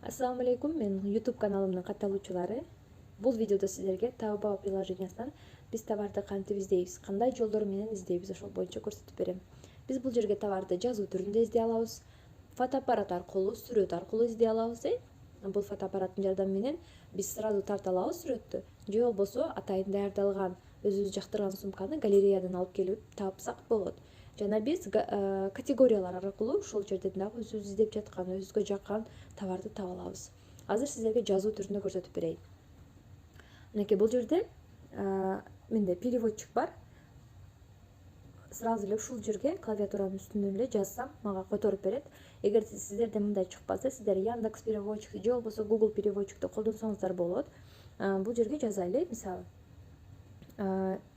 Ассаламу алейкум, мен YouTube каналымдын катталуучулары. Бул видеодо сиздерге Taobao приложениясынан биз товарды кантип издейбиз, кандай жолдор менен издейбиз ошол боюнча көрсөтүп берем. Биз бул жерге товарды жазуу түрүндө издей алабыз, фотоаппарат аркылуу, сүрөт аркылуу издей алабыз. Бул фотоаппараттын жардамы менен биз сразу тарта алабыз сүрөттү, же болбосо атайын даярдалган өзүбүз жактырган сумканы галереядан алып келип тапсак болот. Жана биз категориялар аркылуу ушул жерден дагы өзүбүз издеп жаткан, өзүбүзгө жаккан товарды таба алабыз. Азыр сиздерге жазуу түрүндө көрсөтүп берейин. Мынакей бул жерде менде переводчик бар. Сразу эле ушул жерге клавиатуранын үстүнөн эле жазсам, мага которуп берет. Эгер сиздерде мындай чыкпаса, сиздер Яндекс переводчик же болбосо Google переводчикти колдонсоңуздар болот. Бул жерге жазайлы, мисалы,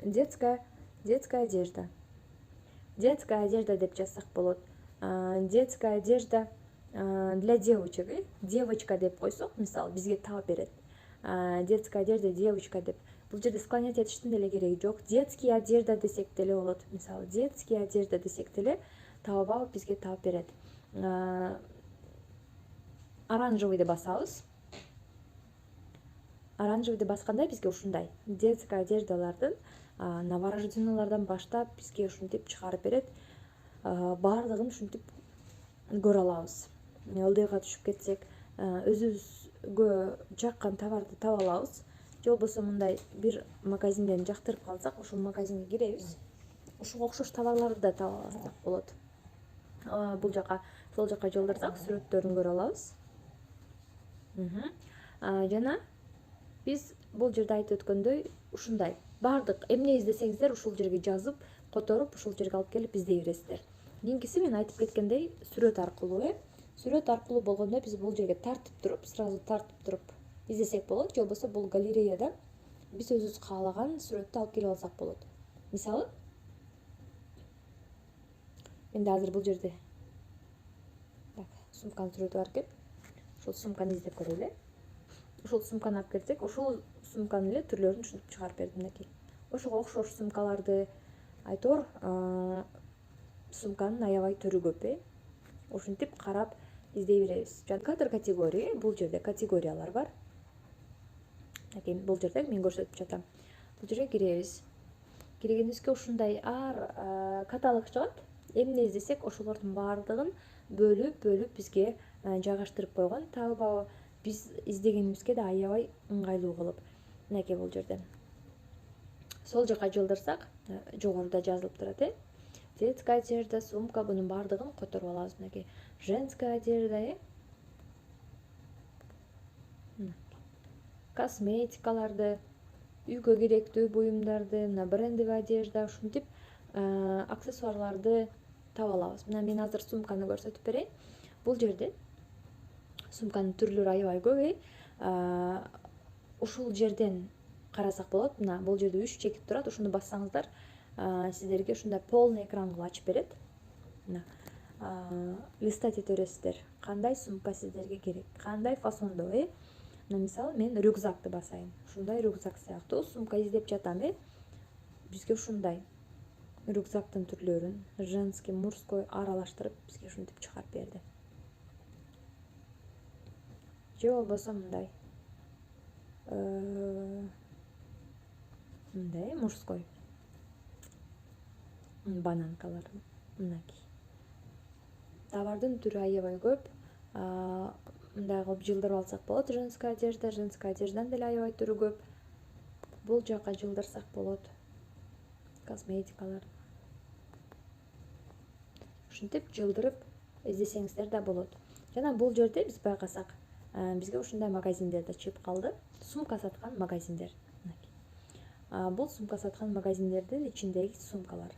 детская одежда. Детская одежда деп жазсак болот. Детская одежда для девочек. Девочка деп койсок, мисалы, бизге таап берет. Детская одежда девочка деп. Бул жерде склонять этиштин деле кереги жок. Детские одежда десек деле болот. Мисалы, детские одежда десек деле Taobao бизге таап берет. Оранжевыйды басабыз. Оранжевыйды басканда бизге ушундай детская одеждалардын новорожденныйлардан баштап бизге ушинтип чыгарып берет. Баардыгын ушинтип көрө алабыз. Ылдыйга түшүп кетсек, өзүбүзгө жаккан товарды таба алабыз. Же болбосо мындай бир магазинден жактырып калсак, ошол магазинге киребиз. Ушуга окшош товарларды да таба алсак болот. Бул жака, сол жака жылдырсак, сүрөттөрүн көрө алабыз. Жана биз бул жерде айтып өткөндөй, ушундай баардык эмне издесеңиздер ушул жерге жазып, которуп, ушул жерге алып келип издей бересиздер. Кийинкиси мен айтып кеткендей, сүрөт аркылуу. Сүрөт аркылуу болгондо биз бул жерге сразу тартып туруп издесек болот, же болбосо бул галереядан биз өзүбүз каалаган сүрөттү алып келип алсак болот. Мисалы, менде азыр бул жерде сумканын сүрөтү бар экен. Ушул сумканы издеп көрөлү. Ушул сумканы алып келсек, ушул сумканын эле түрлөрүн түшүнүп чыгарып бердим. Мынакей. Ошого окшош сумкаларды айтор, сумканын аябай түрү көп. Ушинтип карап издей беребиз. Кадр категория, бул жерде категориялар бар. Мынакей бул жерде мен көрсөтүп жатам. Бул жерге киребиз. Киргенибизге ушундай каталог чыгат. Эмне издесек, ошолордун баардыгын бөлүп бизге жайгаштырып койгон. Taobao биз издегенибизге да аябай ыңгайлуу кылып. Мынакей бул жерде. Сол жака жылдырсак, жогоруда жазылып турат. Детская одежда, сумка, бунун баардыгын которуп алабыз. Мынакей женская одежда, косметикаларды, үйгө керектүү буюмдарды, мына брендовый одежда, ушинтип аксессуарларды таба алабыз. Мына мен азыр сумканы көрсөтүп берейин. Бул жерде сумканын түрлөрү аябай көп. Ушул жерден карасак болот. Мына бул жерде 3 чекит турат. Ушуну бассаңыздар, сиздерге ушундай полный экран кылып ачып берет. Мына листать эте бересиздер. Кандай сумка сиздерге керек, кандай фасондо. Мына мисалы, мен рюкзакты басайын. Ушундай рюкзак сыяктуу сумка издеп жатам. Бизге ушундай рюкзактын түрлөрүн женский, мужской аралаштырып бизге ушинтип чыгарып берди. Же болбосо мындай мужской бананкалар. Мынакей товардын түрү аябай көп. Мындай кылып жылдырып алсак болот. Женская одежданын деле аябай түрү көп. Бул жака жылдырсак болот. Косметикалар. Ушинтип жылдырып издесеңиздер да болот. Жана бул жерде биз байкасак, бизге ушундай магазиндер да чыгып калды. Сумка саткан магазиндер. Бул сумка саткан магазиндердин ичиндеги сумкалар.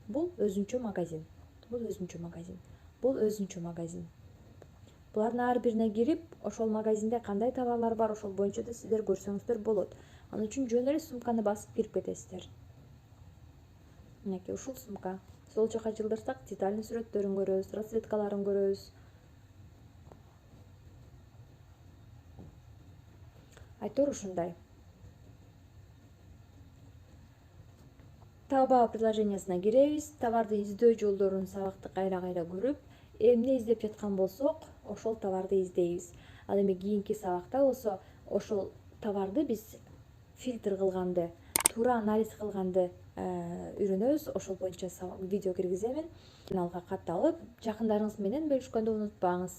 Бул өзүнчө магазин. Бул өзүнчө магазин. Булардын ар бирине кирип, ошол магазинде кандай товарлар бар, ошол боюнча да сиздер көрсөңүздөр болот. Анын үчүн жөн эле сумканы басып кирип кетесиздер. Мынакей ушул сумка. Сол жака жылдырсак, детальный сүрөттөрүн көрөбүз, расцветкаларын көрөбүз. Айтор ушундай. Taobao приложениясына киребиз, товарды издөө жолдорун сабакты кайра көрүп, эмне издеп жаткан болсок, ошол товарды издейбиз. Ал эми кийинки сабакта болсо ошол товарды биз фильтр кылганды, туура анализ кылганды үйрөнөбүз. Ошол боюнча видео киргиземин. Каналга катталып, жакындарыңыз менен бөлүшкөндү унутпаңыз.